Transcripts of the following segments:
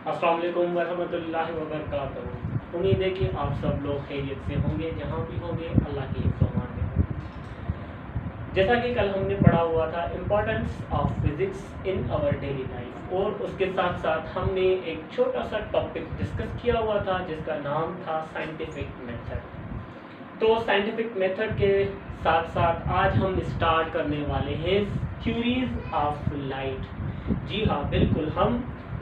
अस्सलाम वालेकुम वरहमतुल्लाहि वबरकातुहू। उम्मीद है कि आप सब लोग खैरियत से होंगे, जहाँ भी होंगे अल्लाह की हिफ्ज़-ओ-अमान में होंगे। जैसा कि कल हमने पढ़ा हुआ था importance of physics in our daily life, और उसके साथ साथ हमने एक छोटा सा टॉपिक डिस्कस किया हुआ था जिसका नाम था साइंटिफिक मेथड। तो साइंटिफिक मेथड के साथ साथ आज हम स्टार्ट करने वाले हैं थ्योरीज ऑफ लाइट। जी हाँ, बिल्कुल, हम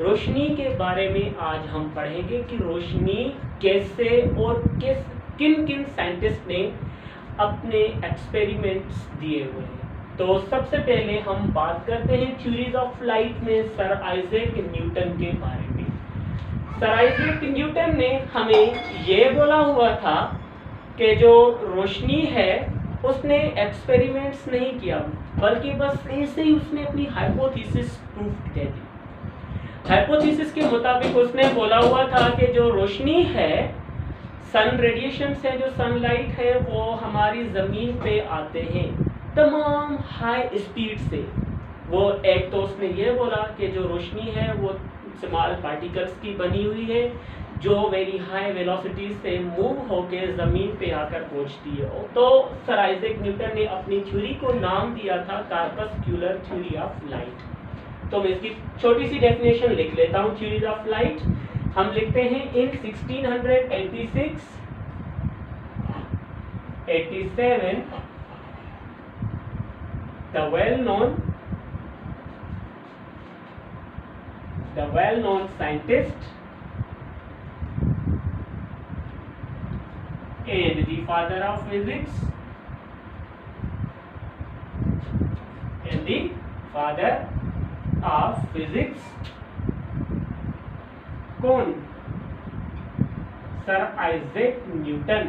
रोशनी के बारे में आज हम पढ़ेंगे कि रोशनी कैसे और किन किन साइंटिस्ट ने अपने एक्सपेरिमेंट्स दिए हुए हैं। तो सबसे पहले हम बात करते हैं थ्योरीज ऑफ लाइट में सर आइजैक न्यूटन के बारे में। सर आइजैक न्यूटन ने हमें ये बोला हुआ था कि जो रोशनी है उसने एक्सपेरिमेंट्स नहीं किया, बल्कि बस ऐसे ही उसने अपनी हाइपोथेसिस प्रूफ कर दी। हाइपोथेसिस के मुताबिक उसने बोला हुआ था कि जो रोशनी है, सन रेडिएशन से, जो सनलाइट है, वो हमारी ज़मीन पे आते हैं तमाम हाई स्पीड से। वो एक तो उसने ये बोला कि जो रोशनी है वो स्मॉल पार्टिकल्स की बनी हुई है जो वेरी हाई वेलोसिटी से मूव होकर ज़मीन पे आकर पहुंचती है। तो सर आइजैक न्यूटन ने अपनी थ्योरी को नाम दिया था कार्पस्क्यूलर थ्योरी ऑफ लाइट। तो मैं इसकी छोटी सी डेफिनेशन लिख लेता हूँ थ्योरीज ऑफ लाइट। हम लिखते हैं इन 1686 87 the well known scientist and the father of physics कौन? Sir Isaac Newton.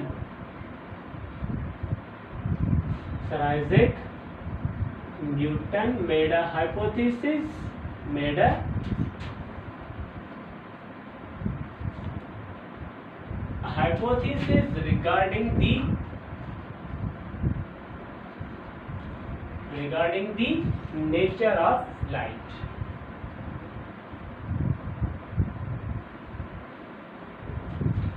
Sir Isaac Newton made a hypothesis regarding the nature of light।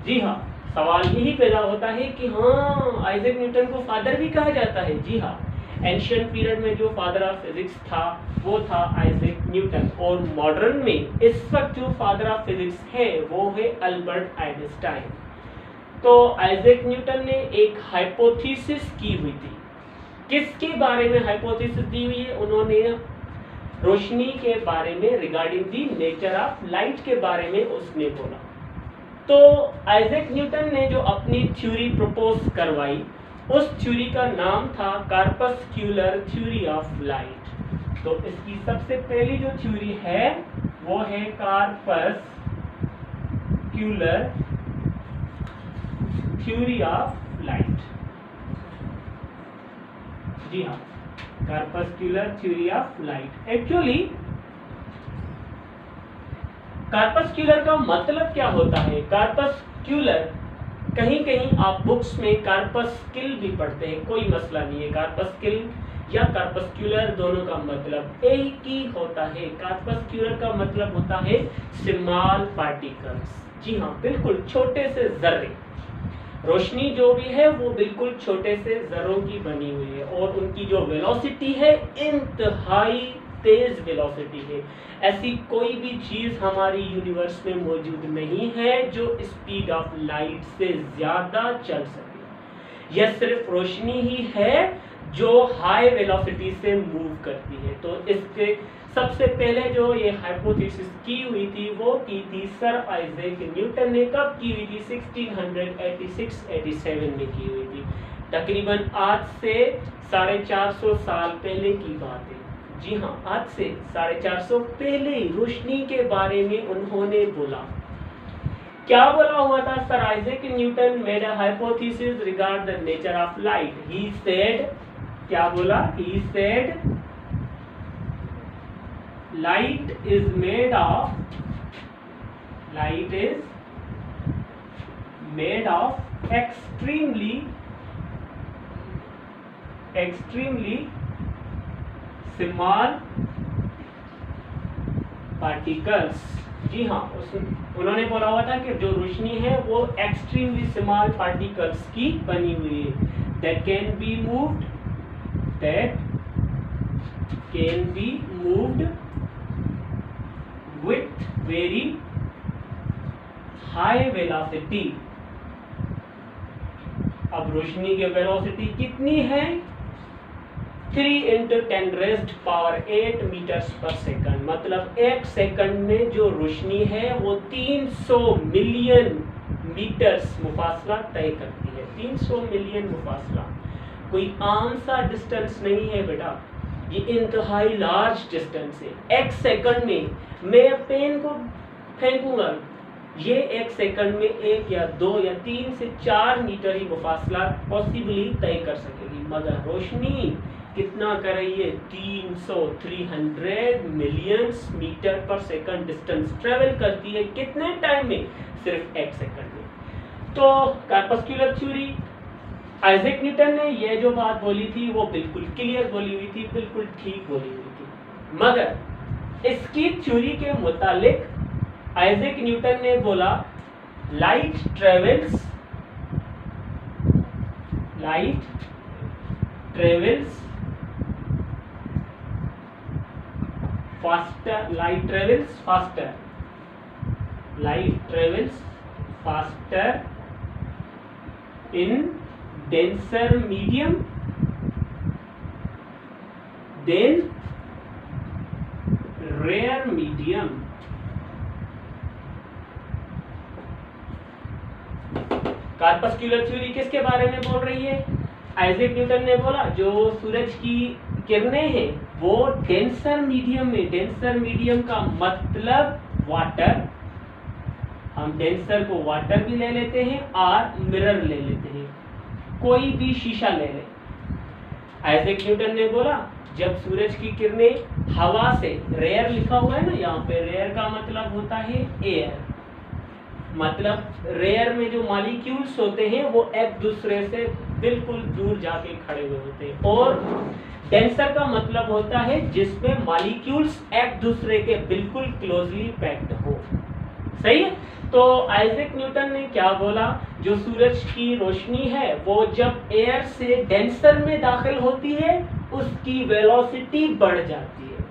जी हाँ, सवाल यही पैदा होता है कि हाँ, आइजैक न्यूटन को फादर भी कहा जाता है। जी हाँ, एंशिएंट पीरियड में जो फादर ऑफ फिजिक्स था वो था आइजैक न्यूटन, और मॉडर्न में इस वक्त जो फादर ऑफ फिजिक्स है वो है अल्बर्ट आइंस्टाइन। तो आइजैक न्यूटन ने एक हाइपोथेसिस की हुई थी। किसके बारे में हाइपोथेसिस दी हुई है? उन्होंने रोशनी के बारे में, regarding the nature of light के बारे में उसने बोला। तो आइजैक न्यूटन ने जो अपनी थ्योरी प्रपोज करवाई, उस थ्योरी का नाम था कार्पस्क्यूलर थ्योरी ऑफ लाइट। तो इसकी सबसे पहली जो थ्योरी है वो है कार्पस्क्यूलर थ्योरी ऑफ लाइट। जी हाँ, कार्पस्क्यूलर थ्योरी ऑफ लाइट। एक्चुअली कार्पस्क्यूलर का मतलब क्या होता है? कार्पस्क्यूलर, कहीं कहीं आप बुक्स में कार्पस्किल भी पढ़ते हैं, कोई मसला नहीं है। कार्पस्किल या कार्पस्क्यूलर दोनों का मतलब एक ही होता है। कार्पस्क्यूलर का मतलब होता है स्मॉल पार्टिकल्स। जी हाँ, बिल्कुल छोटे से जर्रे। रोशनी जो भी है वो बिल्कुल छोटे से जर्रों की बनी हुई है, और उनकी जो वेलोसिटी है इंतहाई तेज वेलोसिटी है। ऐसी कोई भी चीज हमारी यूनिवर्स में मौजूद नहीं है जो स्पीड ऑफ लाइट से ज्यादा चल सके। यह सिर्फ रोशनी ही है जो हाई वेलोसिटी से मूव करती है। तो इसके सबसे पहले जो ये हाइपोथेसिस की हुई थी वो की थी सर आइजैक न्यूटन ने। कब की हुई थी? 1686-87 में की हुई थी। तकरीबन आज से 450 साल पहले की बात है। जी हाँ, आज से 450 पहले रोशनी के बारे में उन्होंने बोला। क्या बोला हुआ था? Sir Isaac Newton made a hypothesis regard the nature of light. He said, क्या बोला? He said light is made of extremely small particles जी हाँ, उन्होंने बोला हुआ था कि जो रोशनी है वो एक्सट्रीमली स्मॉल पार्टिकल्स की बनी हुई है, that can be moved with very high velocity. अब रोशनी की वेलोसिटी कितनी है? 3 × 10⁸ मीटर्स पर सेकंड। मतलब एक सेकंड में जो रोशनी है वो 300 मिलियन मीटर्स मुफासला तय करती है। 300 मिलियन मुफासला कोई आम सा डिस्टेंस नहीं है बेटा, ये इंतहाई लार्ज डिस्टेंस है। एक सेकंड में मैं पेन को फेंकूंगा, ये एक सेकंड में 1 या 2 या 3 से 4 मीटर ही मुफासला पॉसिबली तय कर सकेगी, मगर रोशनी कितना कर रही है? 300 मिलियन मीटर पर सेकंड डिस्टेंस ट्रेवल करती है। कितने टाइम में? सिर्फ 1 सेकंड में। तो कॉर्पस्कुलर थ्योरी, आइजैक न्यूटन ने ये जो बात बोली थी वो बिल्कुल क्लियर बोली हुई थी, बिल्कुल ठीक बोली हुई थी। मगर इसकी थ्योरी के मुतालिक आइजैक न्यूटन ने बोला light travels faster, light travels faster in denser medium than rare medium। Corpuscular theory किसके बारे में बोल रही है? आइजैक न्यूटन ने बोला जो सूरज की किरणें हैं वो डेंसर मीडियम में, डेंसर मीडियम का मतलब वाटर, हम डेंसर को वाटर भी ले लेते हैं और मिरर ले लेते हैं, कोई भी शीशा ले लें। आइजैक न्यूटन ने बोला जब सूरज की किरणें हवा से, रेयर लिखा हुआ है ना यहाँ पे, रेयर का मतलब होता है एयर, मतलब रेयर में जो मॉलिक्यूल्स होते हैं वो एक दूसरे से बिल्कुल दूर जाके खड़े हुए होते हैं, और डेंसर का मतलब होता है जिसमें मॉलिक्यूल्स एक दूसरे के बिल्कुल क्लोजली पैक्ड हो। सही है? तो आइजैक न्यूटन ने क्या बोला, जो सूरज की रोशनी है वो जब एयर से डेंसर में दाखिल होती है उसकी वेलोसिटी बढ़ जाती है।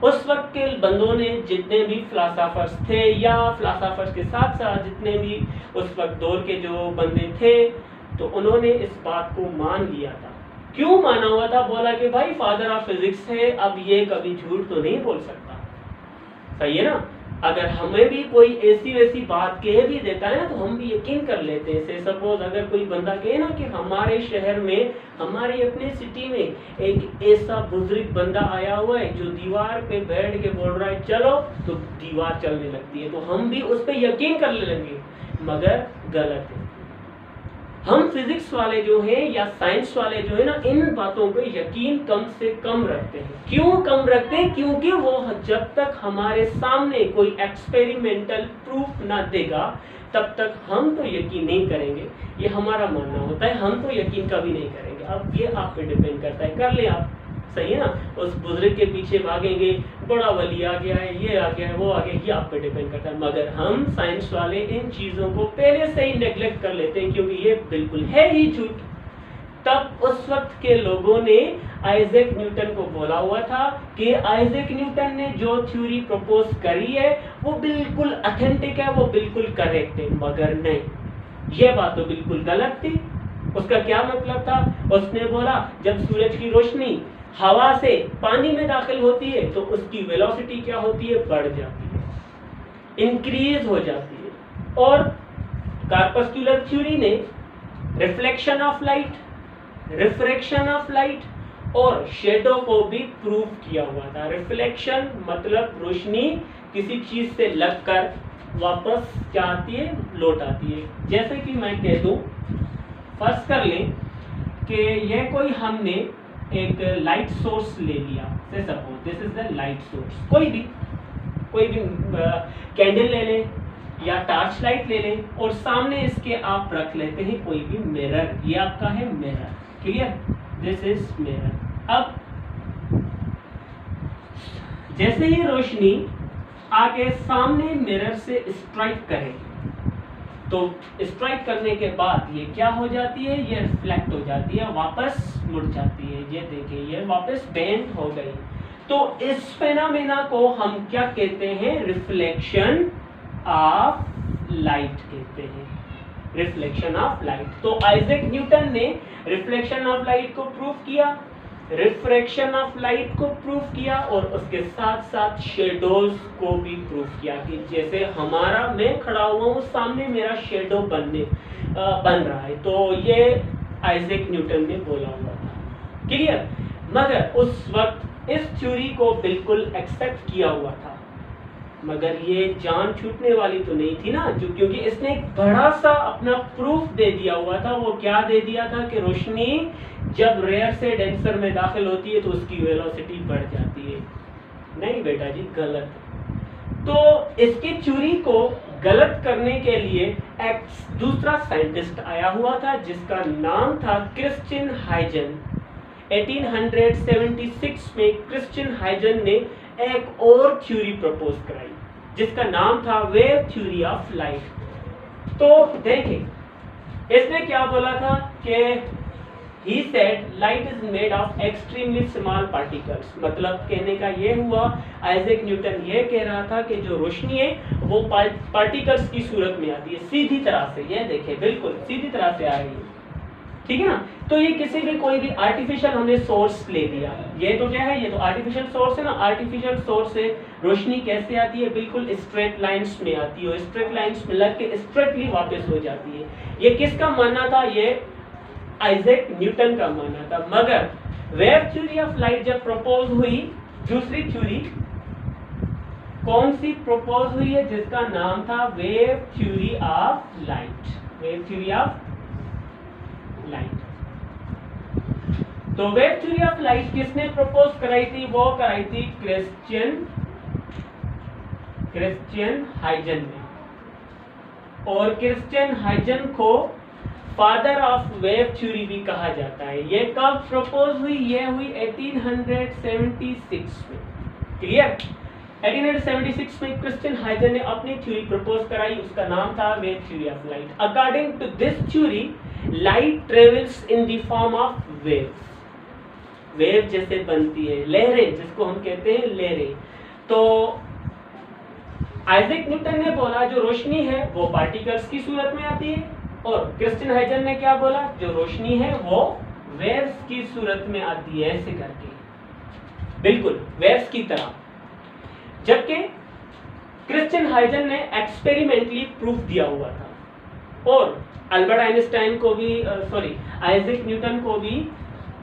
उस वक्त के बंदों ने, जितने भी फिलोसोफर्स थे या फिलोसोफर्स के साथ साथ जितने भी उस वक्त दौर के जो बंदे थे, तो उन्होंने इस बात को मान लिया था। क्यों माना हुआ था? बोला कि भाई फादर ऑफ फिजिक्स है, अब ये कभी झूठ तो नहीं बोल सकता। सही है ना? अगर हमें भी कोई ऐसी वैसी बात कह भी देता है ना तो हम भी यकीन कर लेते हैं। से सपोज अगर कोई बंदा कहे ना कि हमारे शहर में, हमारी अपने सिटी में एक ऐसा बुजुर्ग बंदा आया हुआ है जो दीवार पे बैठ के बोल रहा है चलो, तो दीवार चलने लगती है, तो हम भी उस पर यकीन कर लेंगे, मगर गलत है। हम फिजिक्स वाले जो हैं या साइंस वाले जो है ना, इन बातों पे यकीन कम से कम रखते हैं। क्यों कम रखते हैं? क्योंकि वो जब तक हमारे सामने कोई एक्सपेरिमेंटल प्रूफ ना देगा तब तक हम तो यकीन नहीं करेंगे। ये हमारा मानना होता है, हम तो यकीन कभी नहीं करेंगे। अब ये आप पे डिपेंड करता है, कर ले आप। सही है ना? उस बुजुर्ग के पीछे भागेंगे, बड़ा वली आ गया है, ये आ गया है, वो आ गया, ये आप पे डिपेंड करता है। मगर हम साइंस वाले इन चीजों को पहले से ही नेग्लेक्ट कर लेते हैं क्योंकि ये बिल्कुल है ही झूठ। तब उस वक्त के लोगों ने आइजैक न्यूटन को बोला हुआ था कि आइजैक न्यूटन ने जो थ्योरी प्रपोज करी है वो बिल्कुल ऑथेंटिक है, वो बिल्कुल करेक्ट है, मगर नहीं, ये बात तो बिल्कुल गलत थी। उसका क्या मतलब था? उसने बोला जब सूरज की रोशनी हवा से पानी में दाखिल होती है तो उसकी वेलोसिटी क्या होती है? बढ़ जाती है, इंक्रीज हो जाती है। और कॉर्पस्कुलर थ्योरी ने reflection of light, refraction of light और शेडो को भी प्रूव किया हुआ था। रिफ्लेक्शन मतलब रोशनी किसी चीज से लगकर वापस क्या आती है? लौट आती है। जैसे कि मैं कह दूं, फर्ज कर लें कि यह कोई हमने एक लाइट सोर्स ले लिया, से suppose this is the light source. कोई भी कैंडल ले लें या टॉर्च लाइट ले लें और सामने इसके आप रख लेते हैं कोई भी मिरर, ये आपका है mirror, clear? This is mirror. अब जैसे ही रोशनी आके सामने मिरर से स्ट्राइक करे तो स्ट्राइक करने के बाद ये क्या हो जाती है, ये रिफ्लेक्ट हो जाती है, वापस मुड़ जाती है। ये देखिए ये वापस बेंड हो गई। तो इस फेनोमेना को हम क्या कहते हैं, रिफ्लेक्शन ऑफ लाइट कहते हैं, रिफ्लेक्शन ऑफ लाइट। तो आइजैक न्यूटन ने रिफ्लेक्शन ऑफ लाइट को प्रूव किया, रिफ्रैक्शन ऑफ लाइट को प्रूव किया और उसके साथ साथ शेडोज को भी प्रूव किया कि जैसे हमारा, मैं खड़ा हुआ हूँ सामने, मेरा शेडो बन रहा है। तो ये आइजैक न्यूटन ने बोला हुआ था, क्लियर। मगर उस वक्त इस थ्योरी को बिल्कुल एक्सेप्ट किया हुआ था, मगर ये जान छूटने वाली तो नहीं थी ना, जो क्योंकि इसने एक बड़ा सा अपना प्रूफ दे दिया हुआ था। वो क्या दे दिया था कि रोशनी जब रेयर से डेंसर में दाखिल होती है तो उसकी वेलोसिटी बढ़ जाती है। नहीं बेटा जी, गलत। तो इसकी थ्योरी को गलत करने के लिए एक दूसरा साइंटिस्ट आया हुआ था जिसका नाम था क्रिश्चियन हाइजन। 1876 में क्रिश्चियन हाइजन ने एक और थ्योरी प्रपोज कराई जिसका नाम था वेव थ्योरी ऑफ लाइट। तो देखिए इसने क्या बोला था कि he said light is made of extremely small particles। मतलब कहने का ये हुआ, आइजैक न्यूटन ये कह रहा था कि जो रोशनी है वो पार्टिकल्स की सूरत में आती है, सीधी तरह से। ये देखिए बिल्कुल सीधी तरह से आ रही है, ठीक है ना। तो ये किसी भी कोई भी आर्टिफिशियल हमने सोर्स ले लिया, ये तो क्या है, ये तो आर्टिफिशियल सोर्स है ना। आर्टिफिशियल सोर्स से रोशनी कैसे आती है, बिल्कुल स्ट्रेट लाइंस में आती है और स्ट्रेट लाइंस में लग के स्ट्रेटली वापस हो जाती है। ये किसका मानना था, ये आइजैक न्यूटन का मानना था। मगर वेव थ्योरी ऑफ लाइट जब प्रपोज हुई, दूसरी थ्योरी कौन सी प्रपोज हुई है, जिसका नाम था wave theory of light, wave theory of light. तो वेव थ्योरी ऑफ लाइट किसने प्रपोज कराई थी, वो कराई थी क्रिश्चियन हाइजन ने। और क्रिश्चियन हाइजन को फादर ऑफ वेव थ्योरी भी कहा जाता है। ये कब प्रपोज हुई, ये हुई 1876 में, क्लियर। 1876 में क्रिश्चियन हाइजन ने अपनी थ्योरी प्रपोज कराई, उसका नाम था wave theory of light. According to this theory light travels in the form of waves. Wave जैसे बनती है, लहरें जिसको हम कहते हैं लहरें। तो आइजैक न्यूटन ने बोला जो रोशनी है वो पार्टिकल्स की सूरत में आती है, और क्रिश्चियन हाइजन ने क्या बोला, जो रोशनी है वो वेव्स की सूरत में आती है, ऐसे करके बिल्कुल वेव्स की तरह। जबकि क्रिश्चियन हाइजन ने एक्सपेरिमेंटली प्रूफ दिया हुआ था, और अल्बर्ट आइंस्टाइन को भी आइजैक न्यूटन को भी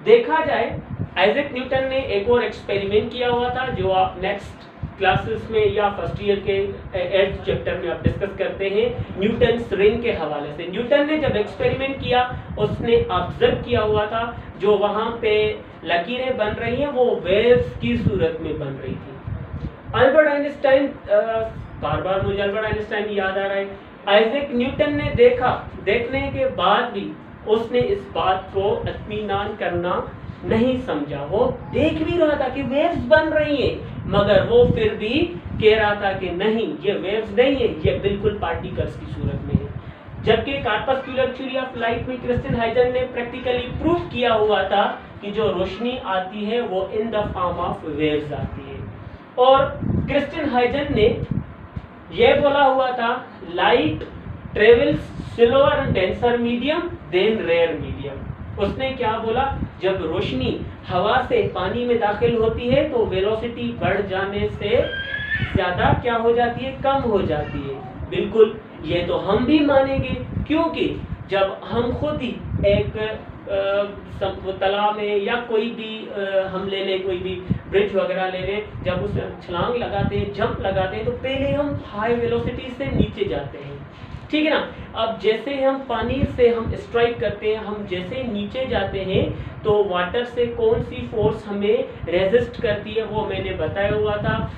देखा जाए, आइजैक न्यूटन ने एक और एक्सपेरिमेंट किया हुआ था जो आप नेक्स्ट क्लासेस में या फर्स्ट ईयर के 8th चैप्टर में आप डिस्कस करते हैं, न्यूटन्स रिंग के हवाले से। न्यूटन ने जब एक्सपेरिमेंट किया उसने ऑब्जर्व किया हुआ था जो वहां पे लकीरें बन रही हैं वो वेव्स की सूरत में बन रही थी। अल्बर्ट आइंस्टाइन, बार बार मुझे अल्बर्ट आइंस्टाइन याद आ रहा है, आइजैक न्यूटन ने देखा, देखने के बाद भी उसने इस बात को इत्मीनान करना नहीं समझा। वो देख भी रहा था कि वेव्स बन रही हैं, मगर वो फिर भी कह रहा था कि नहीं, ये वेव्स नहीं है, ये बिल्कुल पार्टिकल्स की सूरत में है। जबकि कॉर्पस्कुलर थ्योरी ऑफ लाइट में क्रिश्चियन हाइजन ने प्रैक्टिकली प्रूफ किया हुआ था कि जो रोशनी आती है वो इन द फॉर्म ऑफ वेव्स आती है। और क्रिश्चियन हाइजन ने यह बोला हुआ था light travels slower and denser medium than rarer medium. उसने क्या बोला, जब रोशनी हवा से पानी में दाखिल होती है तो वेलोसिटी बढ़ जाने से ज्यादा क्या हो जाती है, कम हो जाती है। बिल्कुल ये तो हम भी मानेंगे, क्योंकि जब हम खुद ही एक तालाब में या कोई भी हम ले लें, कोई भी ब्रिज वगैरह ले लें, जब उस छलांग लगाते हैं, जंप लगाते हैं, तो पहले हम हाई वेलोसिटी से नीचे जाते हैं, ठीक है ना। अब जैसे हम पानी से हम स्ट्राइक करते हैं, हम जैसे नीचे जाते हैं तो वाटर से कौन सी फोर्स हमें रेजिस्ट करती है वो मैंने बताया हुआ था।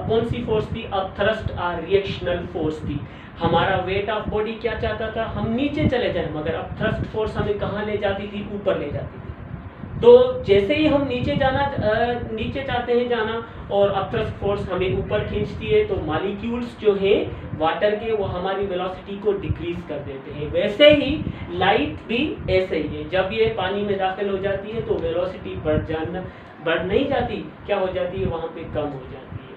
कौन सी फोर्स थी, अब थ्रस्ट और रिएक्शनल फोर्स थी। हमारा वेट ऑफ बॉडी क्या चाहता था, हम नीचे चले जाएं, मगर अब थ्रस्ट फोर्स हमें कहाँ ले जाती थी, ऊपर ले जाती थी। तो जैसे ही हम नीचे चाहते हैं जाना और अपथ्रस्ट फोर्स हमें ऊपर खींचती है, तो मॉलिक्यूल्स जो है वाटर के वो हमारी वेलोसिटी को डिक्रीज कर देते हैं। वैसे ही लाइट भी ऐसे ही है, जब ये पानी में दाखिल हो जाती है तो वेलोसिटी बढ़ नहीं जाती, क्या हो जाती है वहां पे कम हो जाती है।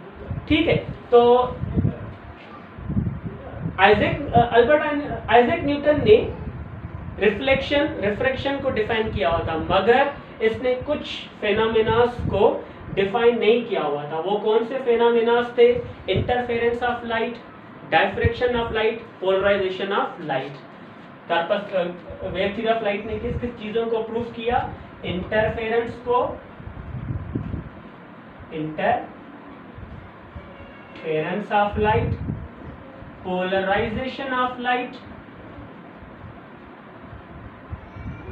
ठीक है, तो आइजैक न्यूटन ने रिफ्रैक्शन को डिफाइन किया हुआ था, मगर इसने कुछ फेनोमेनास को डिफाइन नहीं किया हुआ था। वो कौन से फेनोमेनास थे? Interference of light, diffraction of light, polarisation of light. Wave theory of light ने किस किस चीजों को प्रूव किया? इंटरफेरेंस को, interference of light, polarisation of light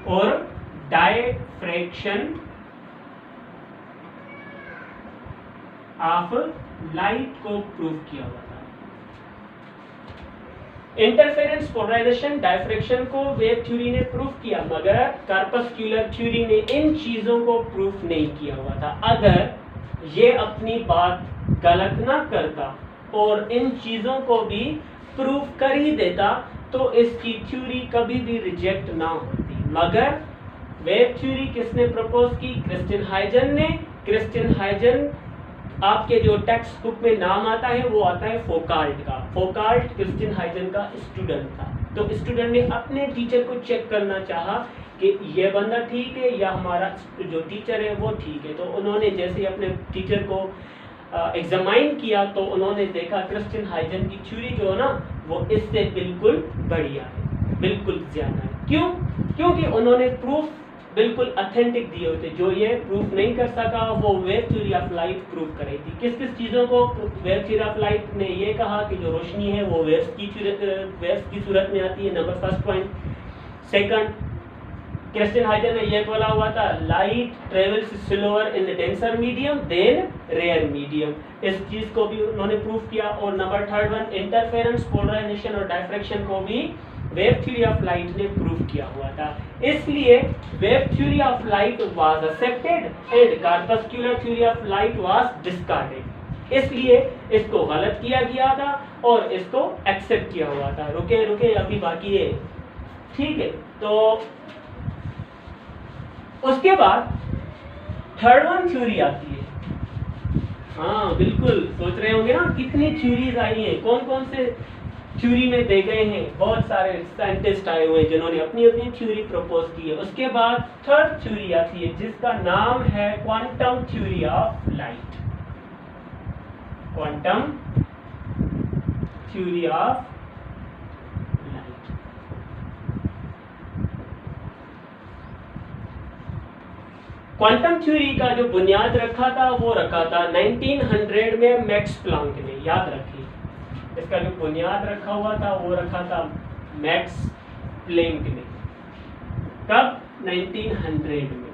और डायफ्रैक्शन ऑफ लाइट को प्रूव किया हुआ था। इंटरफेरेंस, पोलराइजेशन, डायफ्रैक्शन को वेव थ्योरी ने प्रूव किया, मगर कॉर्पस्कुलर थ्योरी ने इन चीजों को प्रूव नहीं किया हुआ था। अगर ये अपनी बात गलत ना करता और इन चीजों को भी प्रूव कर ही देता तो इसकी थ्योरी कभी भी रिजेक्ट ना होती। मगर वेव थ्योरी किसने प्रपोज की? क्रिस्टियन हाइजन ने। क्रिस्टियन हाइजन आपके जो टेक्स्ट बुक में नाम आता है वो आता है फोकाल्ट का। फोकाल्ट क्रिस्टियन हाइजन का स्टूडेंट था। तो स्टूडेंट ने अपने टीचर को चेक करना चाहा कि ये बंदा ठीक है या हमारा जो टीचर है वो ठीक है। तो उन्होंने जैसे ही अपने टीचर को एग्जामाइन किया तो उन्होंने देखा क्रिस्टियन हाइजन की थ्योरी जो है ना वो इससे बिल्कुल बढ़िया है, बिल्कुल ज्यादा है। क्यों? क्योंकि उन्होंने प्रूफ बिल्कुल ऑथेंटिक दिए होते। जो ये प्रूफ नहीं कर सका वो wave theory of light prove करेगी। किस किस चीज़ों को वेव थ्योरी ऑफ लाइट ने ये कहा कि जो रोशनी है वो वेव्स की सूरत में आती है, number first point. Second, Christian Huygens ने ये बोला हुआ था light travels slower in denser medium than rarer medium. इस चीज को भी उन्होंने प्रूव किया। और number third one, interference, polarisation और डायफ्रैक्शन को भी वेव थ्योरी ऑफ लाइट ने प्रूव किया हुआ था। इसलिए wave theory of light was accepted and corpuscular theory of light was discarded. इसलिए इसको गलत किया गया था और इसको एक्सेप्ट किया हुआ था। रुके अभी बाकी है। ठीक है, तो उसके बाद थर्ड वन थ्योरी आती है। हाँ बिल्कुल, सोच रहे होंगे ना कितनी थ्योरीज आई हैं, कौन कौन से थ्योरी में दे गए हैं। बहुत सारे साइंटिस्ट आए हुए हैं जिन्होंने अपनी अपनी थ्योरी प्रपोज की है। उसके बाद थर्ड थ्योरी आती है जिसका नाम है quantum theory of light. Quantum theory of light. Quantum theory का जो बुनियाद रखा था वो रखा था 1900 में मैक्स प्लांक ने। याद रखिए, इसका जो बुनियाद रखा हुआ था वो रखा था मैक्स प्लैंक ने। कब? 1900 में।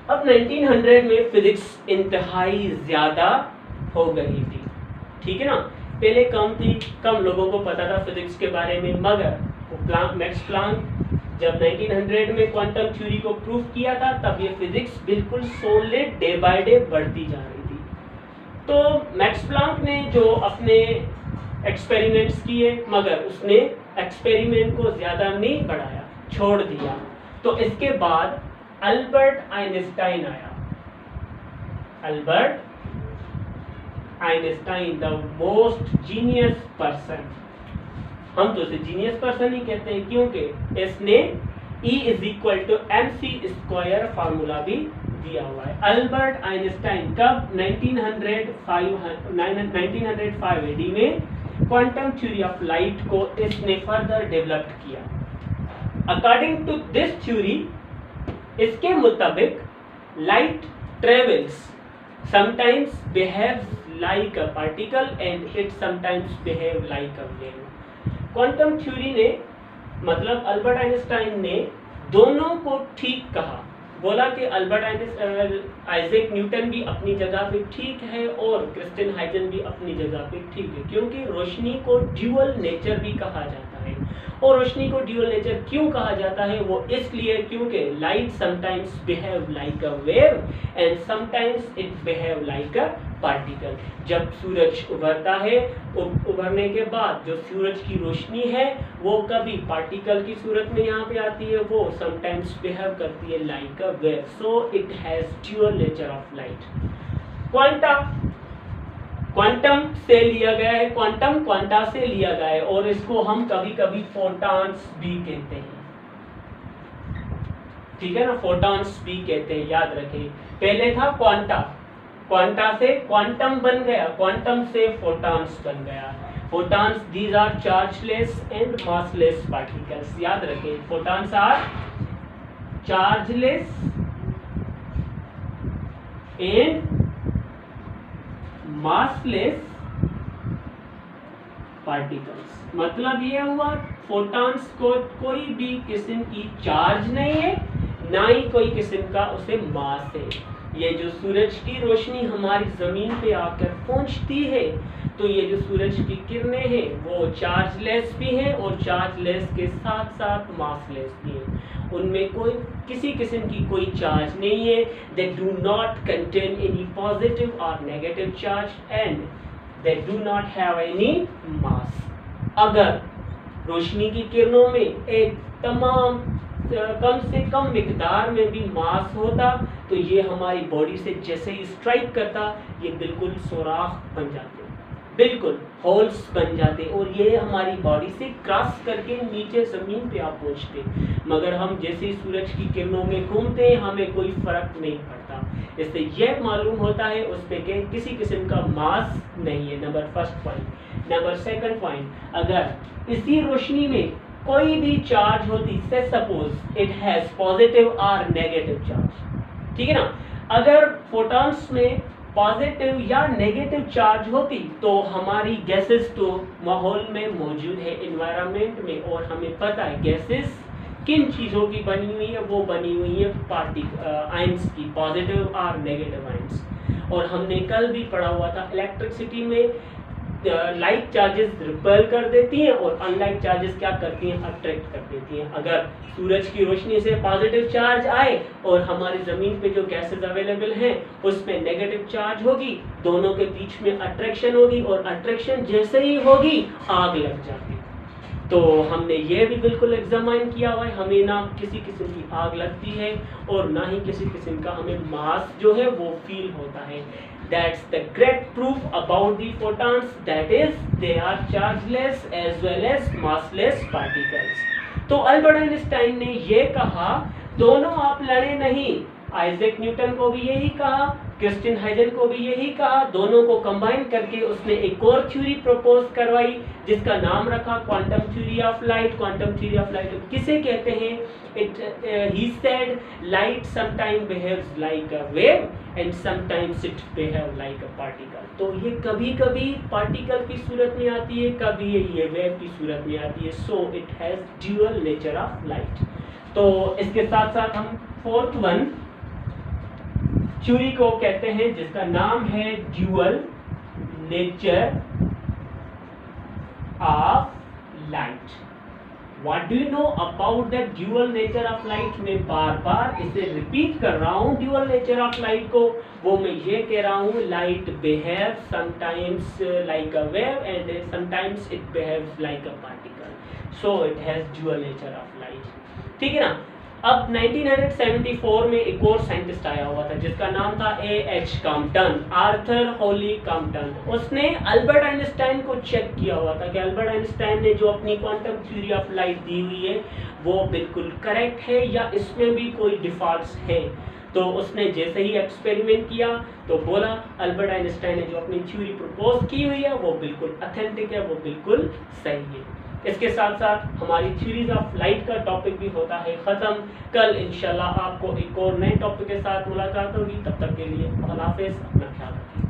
अब 1900 में फिजिक्स इंतहाई ज्यादा हो गई थी, ठीक है ना। पहले कम लोगों को पता था फिजिक्स के बारे में, मगर मैक्स प्लांक जब 1900 में क्वांटम थ्योरी को प्रूव किया था तब ये फिजिक्स बिल्कुल सॉलिड डे बाय डे बढ़ती जा रही थी। तो मैक्स प्लांक ने जो अपने एक्सपेरिमेंट्स किए मगर उसने एक्सपेरिमेंट को ज़्यादा नहीं बढ़ाया, छोड़ दिया। तो इसके बाद अल्बर्ट आइंस्टाइन आया। Albert Einstein, the most genius person. हम तो उसे जीनियस पर्सन ही कहते हैं क्योंकि इसने E = mc² फार्मूला भी दिया हुआ है। अल्बर्ट आइंस्टाइन कब? 1905 AD में क्वांटम थ्योरी ऑफ लाइट को इसने फर्दर डेवलप किया। अकॉर्डिंग टू दिस थ्योरी, इसके मुताबिक light travels, sometimes behaves like a particle and it sometimes behave like a wave. Quantum theory ने मतलब अल्बर्ट आइंस्टाइन ने दोनों को ठीक कहा। बोला कि आइजैक न्यूटन भी अपनी जगह पे ठीक है और क्रिस्टियन हाइजन भी अपनी जगह पे ठीक है, क्योंकि रोशनी को ड्यूअल नेचर भी कहा जाता है। और रोशनी को ड्यूअल नेचर क्यों कहा जाता है? वो इसलिए क्योंकि light sometimes behave like a wave and sometimes it behave like a particle. जब सूरज उभरता है, उभरने के बाद जो सूरज की रोशनी है वो कभी पार्टिकल की सूरत में यहाँ पे आती है, वो समटाइम्स बिहेव करती है like a wave. So it has dual nature of light. Quantum से लिया गया है, क्वांटा से लिया गया है, और इसको हम कभी कभी फोटॉन्स भी कहते हैं, ठीक है ना, फोटॉन्स भी कहते हैं, याद रखें। पहले था क्वांटा से क्वांटम बन गया, क्वांटम से फोटॉन्स बन गया। Photons these are chargeless and massless particles, याद रखें, photons are chargeless and massless particles. मतलब ये हुआ फोटॉन्स को कोई भी किस्म की चार्ज नहीं है, ना ही कोई किस्म का उसे मास है। ये जो सूरज की रोशनी हमारी जमीन पे आकर पहुंचती है, तो ये जो सूरज की किरणें हैं वो चार्जलेस भी हैं और चार्जलेस के साथ साथ मासलेस भी हैं। उनमें कोई किसी किस्म की कोई चार्ज नहीं है। They do not contain any positive और negative charge and they do not have any mass. अगर रोशनी की किरणों में एक तमाम कम से कम मिकदार में भी मास होता, तो ये हमारी बॉडी से जैसे ही स्ट्राइक करता, ये बिल्कुल सुराख बन जाते, बिल्कुल होल्स बन जाते, और ये हमारी बॉडी से क्रॉस करके नीचे जमीन पे आप पहुंचते। मगर हम जैसे ही सूरज की किरणों में घूमते हैं, हमें कोई फर्क नहीं पड़ता। इससे यह मालूम होता है उसमें कि किसी किस्म का मास नहीं है। Number first point. Number second point, अगर इसी रोशनी में कोई भी चार्ज होती, से सपोज इट हैज पॉजिटिव और नेगेटिव चार्ज, ठीक है ना, अगर फोटॉन्स में पॉजिटिव या नेगेटिव चार्ज होती तो हमारी गैसेस तो माहौल में मौजूद है, एनवायरनमेंट में, और हमें पता है गैसेस किन चीज़ों की बनी हुई है, वो बनी हुई है आयंस की, पॉजिटिव और नेगेटिव आयंस। और हमने कल भी पढ़ा हुआ था इलेक्ट्रिसिटी में लाइक चार्जेस रिपेल कर देती हैं और अनलाइक चार्जेस क्या करती हैं, अट्रैक्ट कर देती हैं। अगर सूरज की रोशनी से पॉजिटिव चार्ज आए और हमारी ज़मीन पे जो गैसेस अवेलेबल हैं उसमें नेगेटिव चार्ज होगी, दोनों के बीच में अट्रैक्शन होगी, और अट्रैक्शन जैसे ही होगी आग लग जाती। तो हमने ये भी बिल्कुल एग्जामाइन किया हुआ है, हमें ना किसी किस्म की आग लगती है और ना ही किसी किस्म का हमें मास जो है वो फील होता है। That's the great proof about the photons, that is they are chargeless as well as massless particles। तो अल्बर्ट आइंस्टाइन ने ये कहा, दोनों आप लड़े नहीं। आइजैक न्यूटन को भी यही कहा, क्रिस्टियन हाइजन को भी यही कहा, दोनों को कंबाइन करके उसने एक और थ्योरी प्रपोज करवाई जिसका नाम रखा quantum theory of light. Quantum theory of light किसे कहते हैं? he said light sometimes behaves like a wave and sometimes it behave like a particle। तो ये कभी कभी पार्टिकल की सूरत में आती है, कभी ये वेव की सूरत में आती है। so it has dual nature of light। तो इसके साथ साथ हम फोर्थ वन थ्योरी को कहते हैं जिसका नाम है dual nature of light. What do you know about the dual nature of light? मैं बार बार इसे रिपीट कर रहा हूँ dual nature of light को। वो मैं ये कह रहा हूँ light behaves sometimes like a wave and sometimes it behaves like a particle। So it has dual nature of light। ठीक है ना। अब 1974 में एक और साइंटिस्ट आया हुआ था जिसका नाम था A.H. कॉम्पटन, आर्थर हॉली कॉम्पटन। उसने अल्बर्ट आइंस्टाइन को चेक किया हुआ था कि अल्बर्ट आइंस्टाइन ने जो अपनी क्वांटम थ्योरी ऑफ लाइट दी हुई है वो बिल्कुल करेक्ट है या इसमें भी कोई डिफॉल्ट्स है। तो उसने जैसे ही एक्सपेरिमेंट किया तो बोला अल्बर्ट आइंस्टाइन ने जो अपनी थ्योरी प्रपोज की हुई है वो बिल्कुल ऑथेंटिक है, वो बिल्कुल सही है। इसके साथ साथ हमारी थ्योरीज ऑफ लाइट का टॉपिक भी होता है ख़त्म। कल इंशाल्लाह आपको एक और नए टॉपिक के साथ मुलाकात होगी। तब तक के लिए अल्लाह हाफ़िज़, अपना ख्याल रखिए।